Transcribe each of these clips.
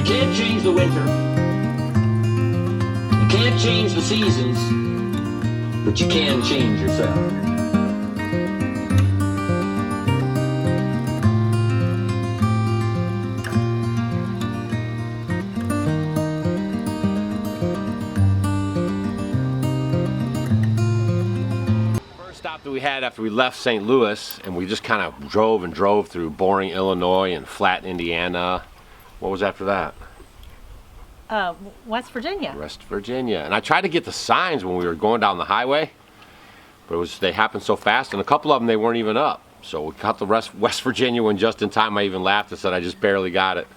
You can't change the winter. You can't change the seasons, but you can change yourself. Stop that we had after we left St. Louis, and we just kind of drove through boring Illinois and flat Indiana. What was after that? West Virginia. West Virginia. And I tried to get the signs when we were going down the highway, but they happened so fast, and a couple of them they weren't even up. So we caught the West Virginia one just in time. I even laughed and said I just barely got it.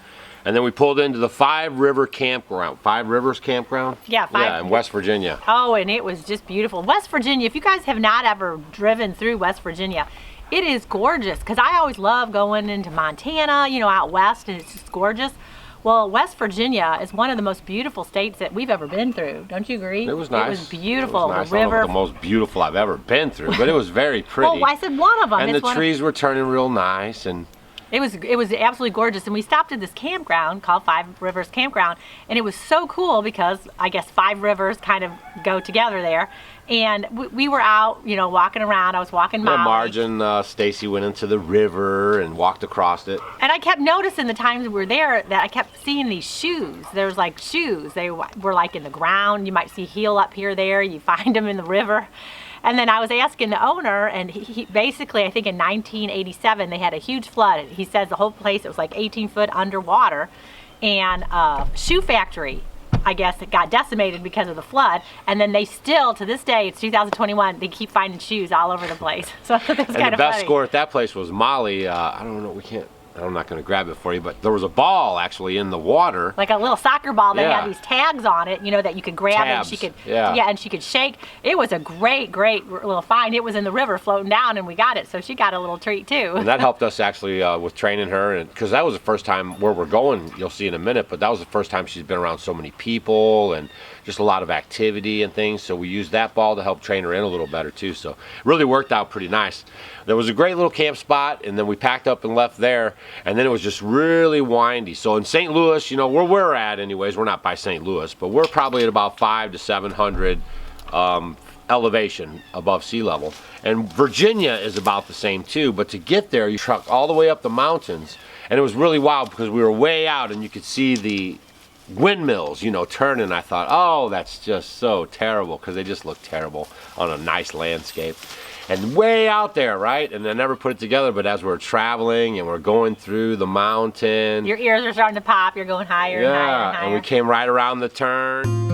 And then we pulled into the Five Rivers Campground. Five Rivers Campground? Yeah, in West Virginia. Oh, and it was just beautiful. West Virginia, if you guys have not ever driven through West Virginia, it is gorgeous, because I always love going into Montana, you know, out west, and it's just gorgeous. Well, West Virginia is one of the most beautiful states that we've ever been through. Don't you agree? It was nice. It was beautiful. It was nice. The river. I don't know if the most beautiful I've ever been through, but it was very pretty. Well, I said one of them. And the trees were turning real nice, and it was absolutely gorgeous. And we stopped at this campground called Five Rivers Campground, and it was so cool because I guess five rivers kind of go together there. And we were out, you know, walking around. I was walking Molly. Marge and Stacy went into the river and walked across it. And I kept noticing the times we were there that I kept seeing these shoes. There was like shoes. They were like in the ground. You might see heel up here, there. You find them in the river. And then I was asking the owner, and he basically, I think in 1987, they had a huge flood. He says the whole place, it was like 18 foot underwater. And shoe factory, I guess, it got decimated because of the flood. And then they still, to this day, it's 2021, they keep finding shoes all over the place. So I thought that was kind of funny. And the best score at that place was Molly. I don't know, I'm not going to grab it for you, but there was a ball actually in the water. Like a little soccer ball that had these tags on it, you know, that you could grab. Tabs. And she could, yeah, and she could shake. It was a great little find. It was in the river floating down, and we got it, so she got a little treat too. And that helped us actually with training her, and because that was the first time where we're going, you'll see in a minute, but that was the first time she's been around so many people and just a lot of activity and things, so we used that ball to help train her in a little better too, so it really worked out pretty nice. There was a great little camp spot, and then we packed up and left there, and then it was just really windy. So in St. Louis, you know, where we're at anyways, we're not by St. Louis, but we're probably at about 500 to 700 elevation above sea level. And Virginia is about the same too, but to get there, you truck all the way up the mountains, and it was really wild because we were way out and you could see the windmills, you know, turning. I thought, oh, that's just so terrible, because they just look terrible on a nice landscape. And way out there, right? And I never put it together, but as we're traveling and we're going through the mountain, your ears are starting to pop, you're going higher and higher and higher. And we came right around the turn.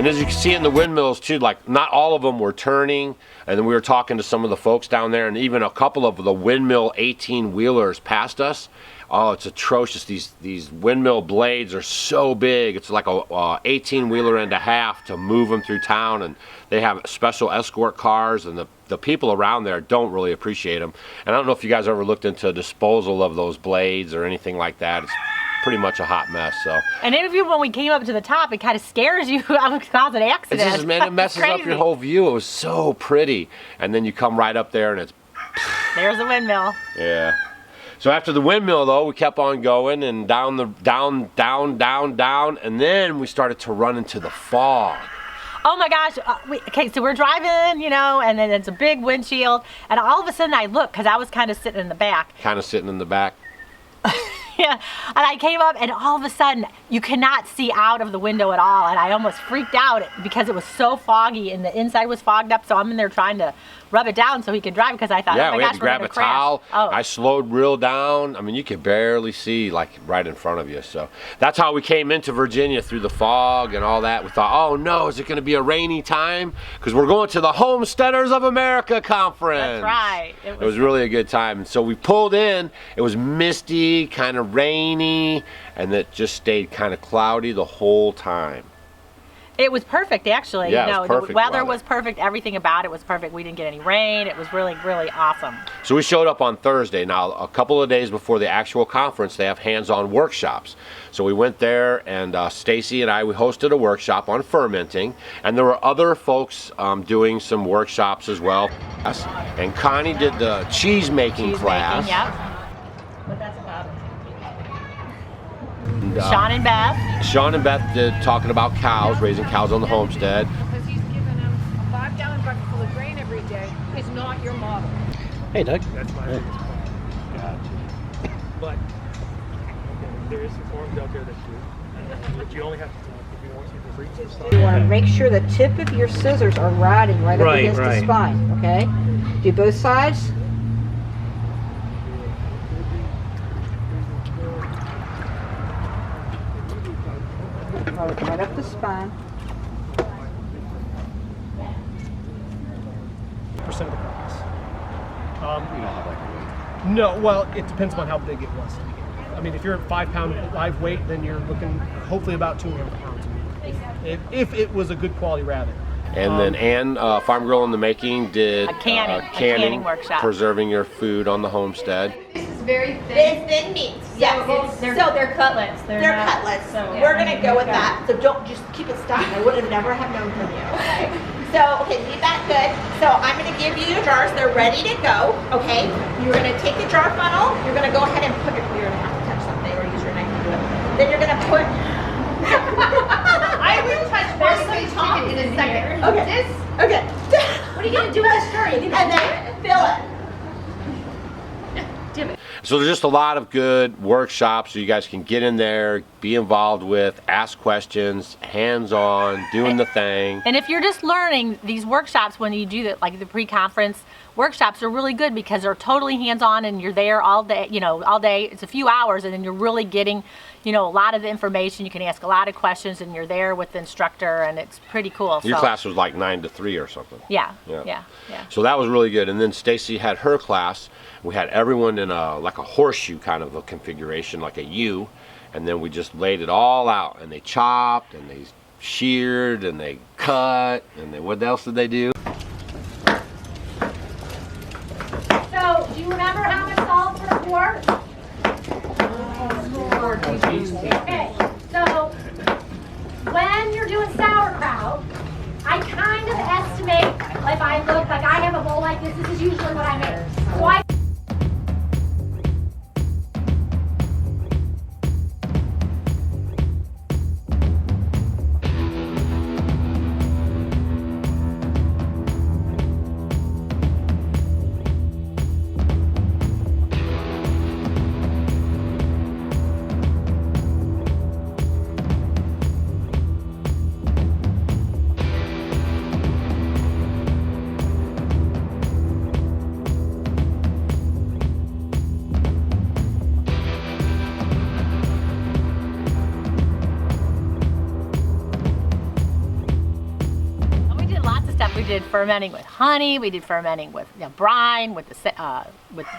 And as you can see in the windmills too, like not all of them were turning. And then we were talking to some of the folks down there, and even a couple of the windmill 18-wheelers passed us. Oh, it's atrocious. These windmill blades are so big. It's like a 18-wheeler and a half to move them through town, and they have special escort cars, and the people around there don't really appreciate them. And I don't know if you guys ever looked into disposal of those blades or anything like that. It's pretty much a hot mess. So. And even when we came up to the top, it kind of scares you. I would cause an accident. It's just, man, it messes up your whole view. It was so pretty, and then you come right up there, and it's. There's the windmill. Yeah. So after the windmill, though, we kept on going and down, and then we started to run into the fog. Oh my gosh. Okay, so we're driving, you know, and then it's a big windshield, and all of a sudden I look, because I was kind of sitting in the back. Yeah, and I came up, and all of a sudden you cannot see out of the window at all, and I almost freaked out because it was so foggy and the inside was fogged up. So I'm in there trying to rub it down so he could drive, because I thought, yeah, oh my we gosh, had to we're grab gonna a crash. towel. Oh. I slowed real down. I mean, you could barely see like right in front of you. So that's how we came into Virginia, through the fog and all that. We thought, oh no, is it going to be a rainy time? Because we're going to the Homesteaders of America conference. That's right. It was really a good time. And so we pulled in. It was misty, kind of rainy, and it just stayed kind of cloudy the whole time. It was perfect, actually. Yeah, you know, it was perfect the weather weather. was perfect. Everything about it was perfect. We didn't get any rain. It was really, really awesome. So we showed up on Thursday. Now, a couple of days before the actual conference, they have hands-on workshops. So we went there, and Stacy and we hosted a workshop on fermenting, and there were other folks doing some workshops as well. And Connie did the cheese making class. Yep. What that's about. And, Sean and Beth did talking about cows, raising cows on the homestead. Because he's giving them a 5-gallon bucket full of grain every day is not your model. Hey, Doug. That's my biggest problem. Gotcha. But there is some forms out there that do. But you only have to if you want to reach the side. You want to make sure the tip of your scissors are riding right up against the spine, okay? Do both sides. Right up the spine. Percent of the carcass. You don't have like a weight. No, well, it depends on how big it was to begin with. I mean, if you're at 5-pound live weight, then you're looking hopefully about 200 pounds of meat. If it was a good quality rabbit. And then Ann, Farm Girl in the Making, did A canning workshop. preserving your food on the homestead. This is very thin. It's thin meats. Yes. They're cutlets. They're They're not- cutlets. so, yeah. We're gonna go with that. So don't just keep it stuck. I would have never have known from you. So okay, leave that good. So I'm gonna give you your jars. They're ready to go. Okay. You're gonna take the jar funnel. You're gonna go ahead and put it. You're gonna have to touch something or use your knife to do it. Then you're gonna put. I will touch barbecue chicken in a second. Okay. Okay. What are you gonna do with this jar? And then fill it. So there's just a lot of good workshops so you guys can get in there, be involved with, ask questions, hands-on, doing the thing. And if you're just learning, these workshops, when you do the, like the pre-conference workshops, are really good because they're totally hands-on and you're there all day, you know, all day. It's a few hours and then you're really getting, you know, a lot of the information. You can ask a lot of questions and you're there with the instructor and it's pretty cool. Your so, class was like 9 to 3 or something. Yeah. So that was really good. And then Stacy had her class. We had everyone in like a horseshoe kind of a configuration, like a U, and then we just laid it all out. And they chopped, and they sheared, and they cut, and they, what else did they do? So, do you remember how much salt per quart? Okay, so when you're doing sauerkraut, I kind of estimate, if I look, like I have a bowl like this is usually what I make. So I We did fermenting with honey. We did fermenting with brine, with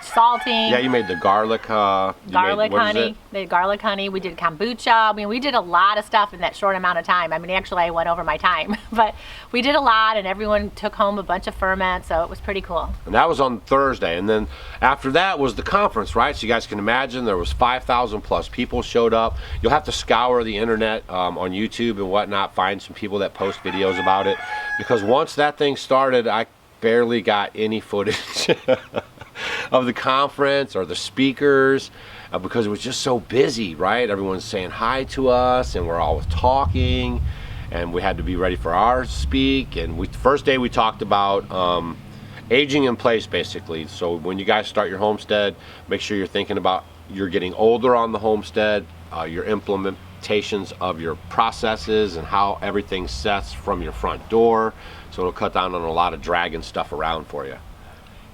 salting. Yeah, you made the garlic. Garlic honey. They did garlic honey. We did kombucha. I mean, we did a lot of stuff in that short amount of time. I mean, actually, I went over my time, but we did a lot, and everyone took home a bunch of ferment, so it was pretty cool. And that was on Thursday, and then after that was the conference, right? So you guys can imagine there was 5,000 plus people showed up. You'll have to scour the internet on YouTube and whatnot, find some people that post videos about it, because once that thing started, I barely got any footage of the conference or the speakers because it was just so busy, right? Everyone's saying hi to us and we're all talking, and we had to be ready for our speak. And first day we talked about aging in place, basically. So when you guys start your homestead, make sure you're thinking about you're getting older on the homestead, your implementations of your processes and how everything sets from your front door. So it'll cut down on a lot of dragging stuff around for you.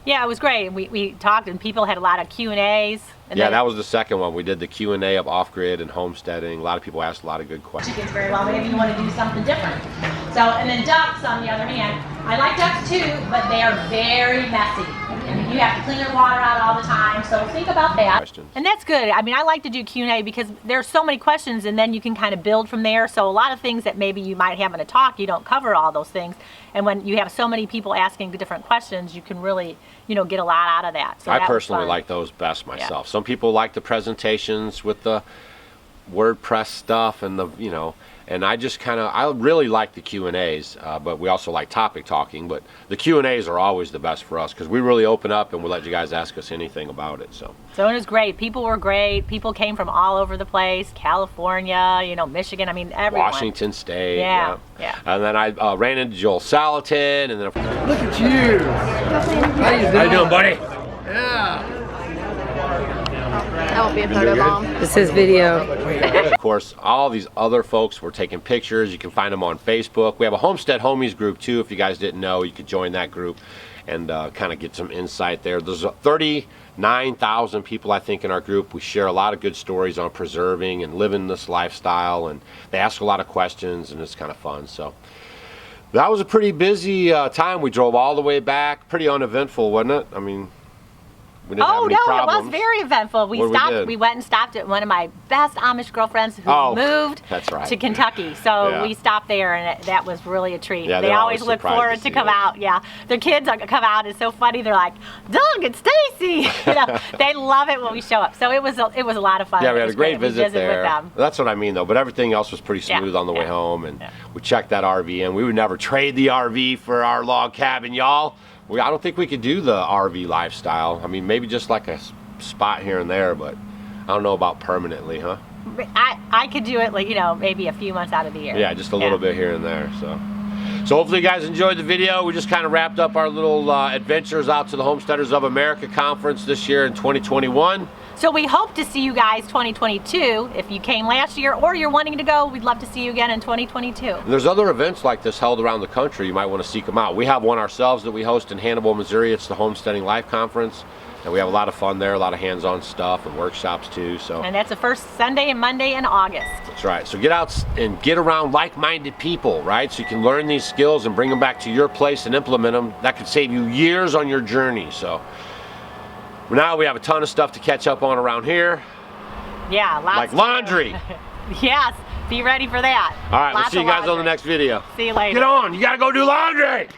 Yeah, it was great. We talked, and people had a lot of Q&As. Yeah, that was the second one. We did the Q&A of off-grid and homesteading. A lot of people asked a lot of good questions. Chickens very well. Maybe you want to do something different. So, and then ducks, on the other hand, I like ducks too, but they are very messy. I mean, you have to clean your water out all the time, so think about that. Questions. And that's good. I mean, I like to do Q&A because there's so many questions, and then you can kind of build from there. So a lot of things that maybe you might have in a talk, you don't cover all those things. And when you have so many people asking different questions, you can really, get a lot out of that. So I personally like those best myself. Yeah. Some people like the presentations with the WordPress stuff and and I really like the Q&As, but we also like topic talking, but the Q&As are always the best for us because we really open up and we'll let you guys ask us anything about it. So it was great. People were great. People came from all over the place, California, Michigan, I mean, everyone. Washington State. Yeah. And then I ran into Joel Salatin, and then look at you. How you doing, buddy? Yeah. That won't be a photo bomb. This is video. Of course, all these other folks were taking pictures. You can find them on Facebook. We have a Homestead Homies group too. If you guys didn't know, you could join that group and kind of get some insight there. There's 39,000 people, I think, in our group. We share a lot of good stories on preserving and living this lifestyle, and they ask a lot of questions, and it's kind of fun. So that was a pretty busy time. We drove all the way back. Pretty uneventful, wasn't it? I mean, we didn't have any problems. It was very eventful. We went and stopped at one of my best Amish girlfriends who moved to Kentucky. So we stopped there, and that was really a treat. Yeah, they always look forward to come out. Yeah, their kids come out. It's so funny. They're like, Doug and Stacy. They love it when we show up. So it was a lot of fun. Yeah, we had a great visit with there. Them. That's what I mean, though. But everything else was pretty smooth on the way home, and we checked that RV in. We would never trade the RV for our log cabin, y'all. I don't think we could do the RV lifestyle. I mean, maybe just like a spot here and there, but I don't know about permanently, huh? I could do it maybe a few months out of the year. Yeah, just a little bit here and there. So hopefully you guys enjoyed the video. We just kind of wrapped up our little adventures out to the Homesteaders of America conference this year in 2021. So we hope to see you guys 2022. If you came last year or you're wanting to go, we'd love to see you again in 2022. And there's other events like this held around the country. You might want to seek them out. We have one ourselves that we host in Hannibal, Missouri. It's the Homesteading Life Conference. And we have a lot of fun there, a lot of hands-on stuff and workshops too. And that's the first Sunday and Monday in August. That's right. So get out and get around like-minded people, right? So you can learn these skills and bring them back to your place and implement them. That could save you years on your journey. So now we have a ton of stuff to catch up on around here. Yeah, lots like laundry. Yes, be ready for that. All right, we'll see you guys on the next video. See you later. Get on, you gotta go do laundry.